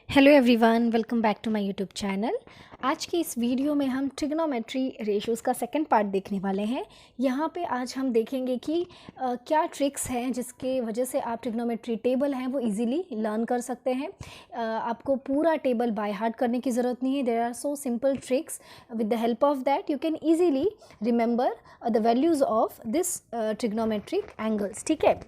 Hello everyone, welcome back to my YouTube channel. आज की इस वीडियो में हम ट्रिग्नोमेट्री रेशियोज़ का सेकंड पार्ट देखने वाले हैं। यहाँ पे आज हम देखेंगे कि क्या ट्रिक्स हैं जिसके वजह से आप ट्रिग्नोमेट्री टेबल हैं वो इजीली लर्न कर सकते हैं। आपको पूरा टेबल बाय हार्ट करने की ज़रूरत नहीं है। There are so simple tricks with the help of that you can easily remember the values of this trigonometric angles. ठीक है,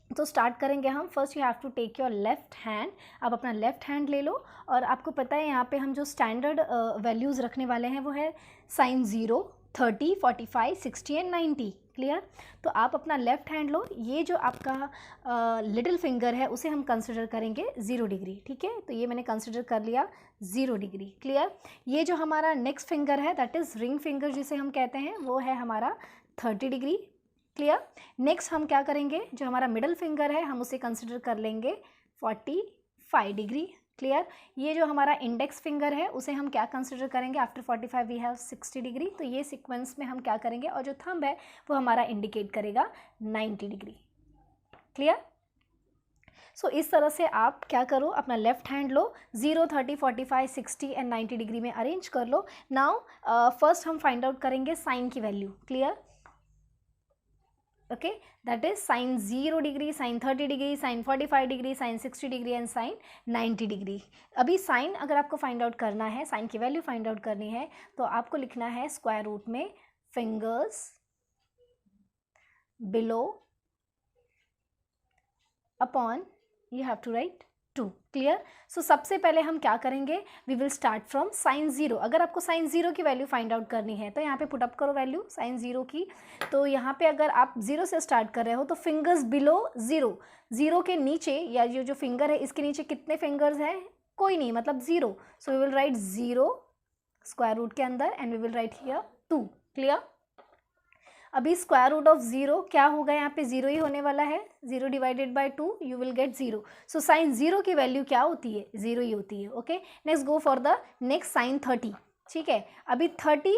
तो स्टार्ट करेंगे हम। First you have to take your left hand. आप अपना लेफ्ट हैंड ले लो और आपको पता है यहाँ पे हम जो स्टैंडर्ड वैल्यूज़ रखने वाले हैं वो है साइन 0, 30, 45, 60 एंड 90। क्लियर? तो आप अपना लेफ्ट हैंड लो। ये जो आपका लिटिल फिंगर है उसे हम कंसिडर करेंगे 0 डिग्री। ठीक है, तो ये मैंने कंसिडर कर लिया 0 डिग्री। क्लियर? ये जो हमारा नेक्स्ट फिंगर है दैट इज़ रिंग फिंगर जिसे हम कहते हैं वो है हमारा 30 डिग्री। क्लियर? नेक्स्ट हम क्या करेंगे, जो हमारा मिडल फिंगर है हम उसे कंसिडर कर लेंगे 45 डिग्री। क्लियर? ये जो हमारा इंडेक्स फिंगर है उसे हम क्या कंसिडर करेंगे, आफ्टर 45 वी हैव 60 डिग्री। तो ये सीक्वेंस में हम क्या करेंगे, और जो थंब है वो हमारा इंडिकेट करेगा 90 डिग्री। क्लियर? सो इस तरह से आप क्या करो, अपना लेफ्ट हैंड लो, 0, 30, 45, 60 एंड 90 डिग्री में अरेंज कर लो। नाउ फर्स्ट हम फाइंड आउट करेंगे साइन की value. Clear? Okay, that is sine 0 degree, sine 30 degree, sine 45 degree, sine 60 degree and sine 90 degree. अभी साइन अगर आपको फाइंड आउट करना है, साइन की वैल्यू फाइंड आउट करनी है तो आपको लिखना है स्क्वायर रूट में fingers below upon you have to write 2। Clear? So सबसे पहले हम क्या करेंगे, we will start from sine 0। अगर आपको साइन 0 की वैल्यू फाइंड आउट करनी है तो यहाँ पे पुटअप करो वैल्यू साइन 0 की। तो यहाँ पे अगर आप 0 से स्टार्ट कर रहे हो तो फिंगर्स बिलो 0, 0 के नीचे या ये जो फिंगर है इसके नीचे कितने फिंगर्स हैं, कोई नहीं, मतलब 0। So we will write 0 square root के अंदर and we will write here 2। Clear? अभी स्क्वायर रूट ऑफ 0 क्या होगा, यहाँ पे 0 ही होने वाला है। 0 divided by 2 you will get 0। So sine 0 की वैल्यू क्या होती है, 0 ही होती है। Okay, next go for the next sine 30। ठीक है, अभी 30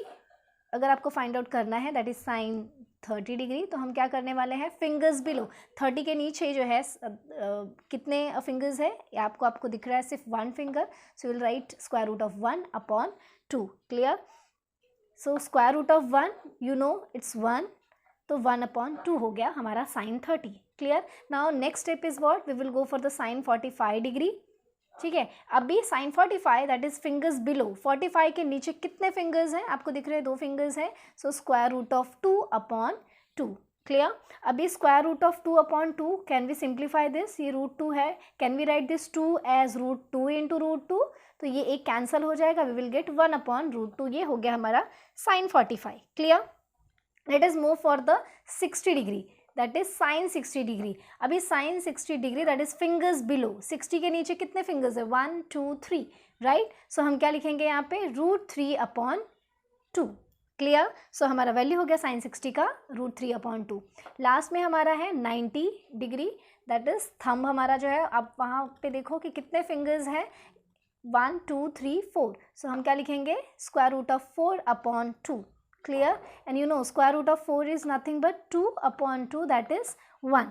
अगर आपको फाइंड आउट करना है दैट इज साइन 30 डिग्री, तो हम क्या करने वाले हैं, फिंगर्स बिलो 30 के नीचे जो है कितने फिंगर्स है, आपको दिख रहा है सिर्फ 1 finger. So will write square root of 1 upon 2। Clear? So square root of 1 you know it's 1, तो 1 अपॉन 2 हो गया हमारा sine 30। Clear? Now next step is what, we will go for the sine 45 degree. ठीक है, अभी sine 45 that is fingers below 45 के नीचे कितने फिंगर्स हैं, आपको दिख रहे हैं 2 फिंगर्स हैं। So square root of 2 upon 2। Clear? अभी square root of 2 upon 2, can we simplify this, ये रूट 2 है, can we write this 2 as root 2 into root 2, तो ये एक कैंसिल हो जाएगा, we will get 1 upon root 2। ये हो गया हमारा sine 45। Clear? Let us move for the 60 degree, that is sine 60 degree. अभी sine 60 degree that is fingers below 60 के नीचे कितने फिंगर्स है, 1, 2, 3, राइट? सो हम क्या लिखेंगे यहाँ पे, रूट 3 अपॉन 2। क्लियर? सो हमारा वैल्यू हो गया साइन 60 का रूट 3 अपॉन 2। लास्ट में हमारा है 90 डिग्री, दैट इज थंब हमारा जो है, आप वहाँ पे देखो कि कितने फिंगर्स हैं, 1, 2, 3, 4। सो हम क्या लिखेंगे, square root of 4 upon 2। Clear? And you know square root of 4 is nothing but 2 upon 2, that is 1।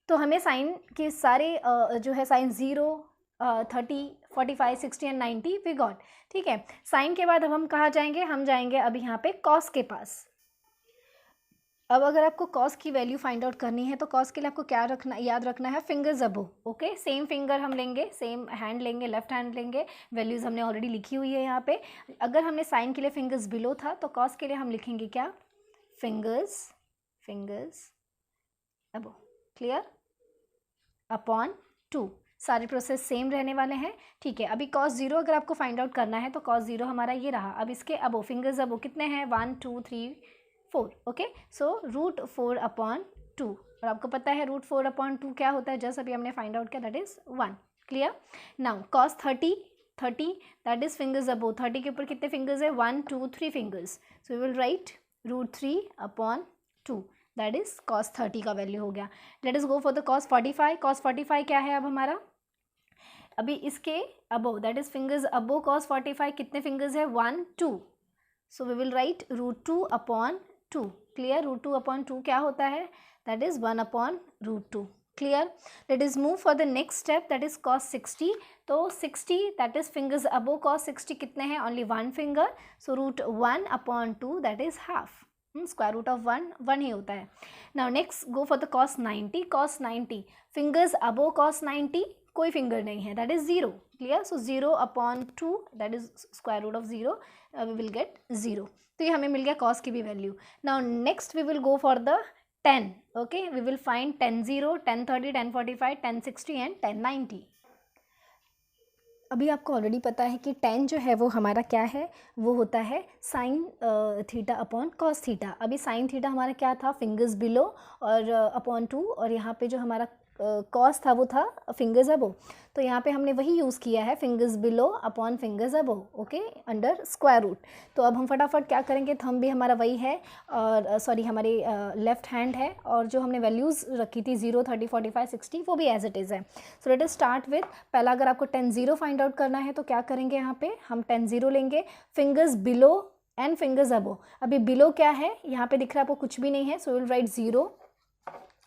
तो हमें साइन के सारे जो है साइन 0, 30, 45, 60 एंड 90 वी गॉट। ठीक है, साइन के बाद अब हम कहाँ जाएंगे, हम जाएंगे अब यहाँ पे कॉस के पास। अब अगर आपको कॉस की वैल्यू फाइंड आउट करनी है तो कॉस के लिए आपको क्या रखना, याद रखना है, fingers above. Okay, same finger हम लेंगे, सेम हैंड लेंगे, लेफ्ट हैंड लेंगे। वैल्यूज़ हमने ऑलरेडी लिखी हुई है यहाँ पे। अगर हमने साइन के लिए फिंगर्स बिलो था तो कॉस के लिए हम लिखेंगे क्या, फिंगर्स अबोव। क्लियर? अपॉन 2, सारे प्रोसेस सेम रहने वाले हैं। ठीक है, अभी कॉस 0 अगर आपको फाइंड आउट करना है तो कॉस 0 हमारा ये रहा। अब इसके अबो फिंगर्स अबो कितने हैं, 1, 2, 3, 4। ओके, सो रूट 4 अपॉन 2, और आपको पता है रूट 4 अपॉन 2 क्या होता है, जस्ट अभी हमने फाइंड आउट किया, that is 1। Clear? Now cos 30 that is fingers above 30 के ऊपर कितने फिंगर्स है, 1, 2, 3 fingers. So we will write root 3 upon 2, that is cos 30 का वैल्यू हो गया। Let is go for the cos 45। Cos 45 क्या है अब हमारा, अभी इसके above that is fingers above cos 45 कितने फिंगर्स है, 1, 2। So we will write root 2 upon 2। Clear? Root 2 upon 2 क्या होता है, that is 1 upon root 2। Clear. Let is move for the next step, that is cos 60. तो 60 that is fingers above cos 60 कितने हैं, only 1 finger, so √1/2 that is half. Square root of 1 ही होता है. Now next go for the cos 90. cos 90 fingers above cos 90 कोई finger नहीं है, that is 0. Clear. So 0/2 that is square root of 0, we will get 0. तो ये हमें मिल गया cos की भी वैल्यू. Now next we will go for the 10. Okay, we will find 10 0, 10 30, 10 45, 10 60 and 10 90. अभी आपको ऑलरेडी पता है कि 10 जो है वो हमारा क्या है, वो होता है sine theta upon cos theta. अभी साइन थीटा हमारा क्या था, फिंगर्स बिलो और अपॉन 2, और यहाँ पे जो हमारा कॉस था वो था फिंगर्स अबो. तो यहाँ पे हमने वही यूज़ किया है, फिंगर्स बिलो अपॉन फिंगर्स अबो, ओके, अंडर स्क्वायर रूट. तो अब हम फटाफट क्या करेंगे, थंब भी हमारा वही है और सॉरी हमारी लेफ्ट हैंड है, और जो हमने वैल्यूज़ रखी थी 0 30 45 60 वो भी एज इट इज़ है. So let us start with, पहला अगर आपको 10 0 फाइंड आउट करना है तो क्या करेंगे, यहाँ पे हम 10 0 लेंगे, फिंगर्स बिलो एंड फिंगर्स अबो. अभी बिलो क्या है, यहाँ पे दिख रहा है आपको कुछ भी नहीं है, सो विल राइट 0,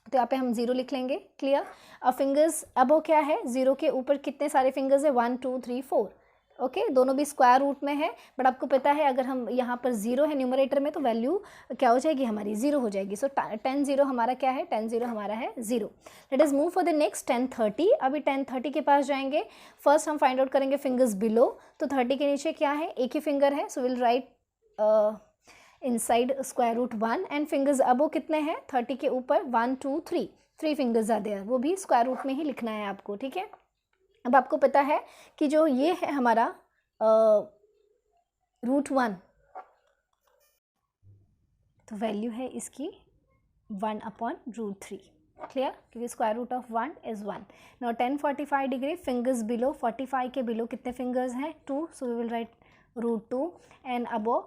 तो यहाँ पे हम 0 लिख लेंगे. क्लियर. अब फिंगर्स अबो क्या है, 0 के ऊपर कितने सारे फिंगर्स है, 1 2 3 4. ओके, दोनों भी स्क्वायर रूट में है, बट आपको पता है अगर हम यहाँ पर 0 है न्यूमरेटर में तो वैल्यू क्या हो जाएगी, हमारी 0 हो जाएगी. सो 10 0 हमारा क्या है, 10 0 हमारा है 0. Late us move for the next 10 30. अभी 10 30 के पास जाएंगे. फर्स्ट हम फाइंड आउट करेंगे फिंगर्स बिलो. तो 30 के नीचे क्या है, एक ही फिंगर है, so will write inside square root 1. And fingers above कितने हैं, 30 के ऊपर 1 2 3 3 फिंगर्स आर देयर, वो भी स्क्वायर रूट में ही लिखना है आपको. ठीक है. अब आपको पता है कि जो ये है हमारा √1, तो वैल्यू है इसकी 1/√3. क्लियर, क्योंकि square root of 1 is 1. Now 10 45 degree, fingers below, 45 के बिलो कितने फिंगर्स हैं, 2, so we will write √2 and above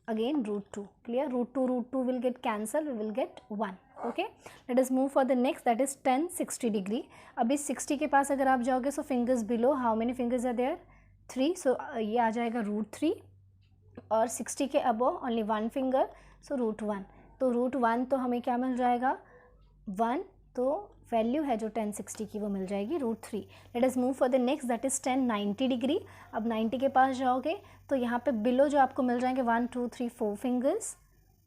again √2. clear. √2 will get cancel, we will get 1. okay, let us move for the next, that is 10 60 degree. अभी 60 के पास अगर आप जाओगे, so fingers below, how many fingers are there, 3, so ये आ जाएगा √3, और 60 के above only 1 finger, so √1. तो √1 तो हमें क्या मिल जाएगा, 1, तो वैल्यू है जो 10 60 की वो मिल जाएगी √3. Late us move for the next, that is 10 90 degree. अब 90 के पास जाओगे तो यहाँ पे बिलो जो आपको मिल जाएंगे 1 2 3 4 fingers,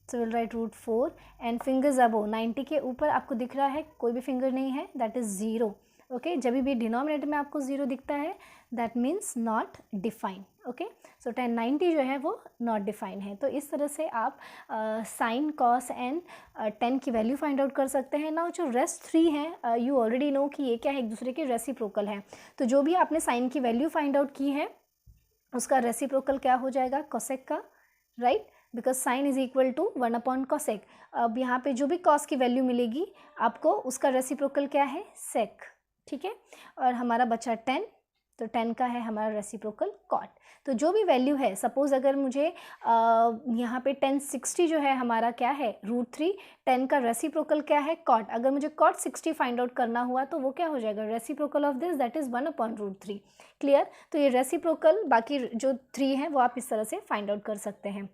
so will write √4. And fingers above 90 के ऊपर आपको दिख रहा है कोई भी फिंगर नहीं है, दैट इज़ 0. ओके, जब भी डिनोमिनेटर में आपको 0 दिखता है that means not define. Okay, so 10 90 जो है वो नॉट डिफाइन है. तो इस तरह से आप साइन कॉस एंड 10 की वैल्यू फाइंड आउट कर सकते हैं. नाउ जो रेस्ट 3 हैं, यू ऑलरेडी नो कि ये क्या है, एक दूसरे के रेसिप्रोकल हैं. तो जो भी आपने साइन की वैल्यू फाइंड आउट की है उसका रेसिप्रोकल क्या हो जाएगा, कोसेक का, right, because sine is equal to 1/cosec. अब यहाँ पे जो भी कॉस की वैल्यू मिलेगी आपको उसका रेसिप्रोकल क्या है, सेक. ठीक है, और हमारा बचा 10, तो 10 का है हमारा रेसिप्रोकल कॉट. तो जो भी वैल्यू है, सपोज़ अगर मुझे यहाँ पे 10 60 जो है हमारा क्या है, √3, 10 का रेसिप्रोकल क्या है, कॉट. अगर मुझे कॉट 60 फाइंड आउट करना हुआ तो वो क्या हो जाएगा, reciprocal of this, that is 1/√3. Clear. तो ये रेसिप्रोकल बाकी जो 3 हैं वो आप इस तरह से फाइंड आउट कर सकते हैं.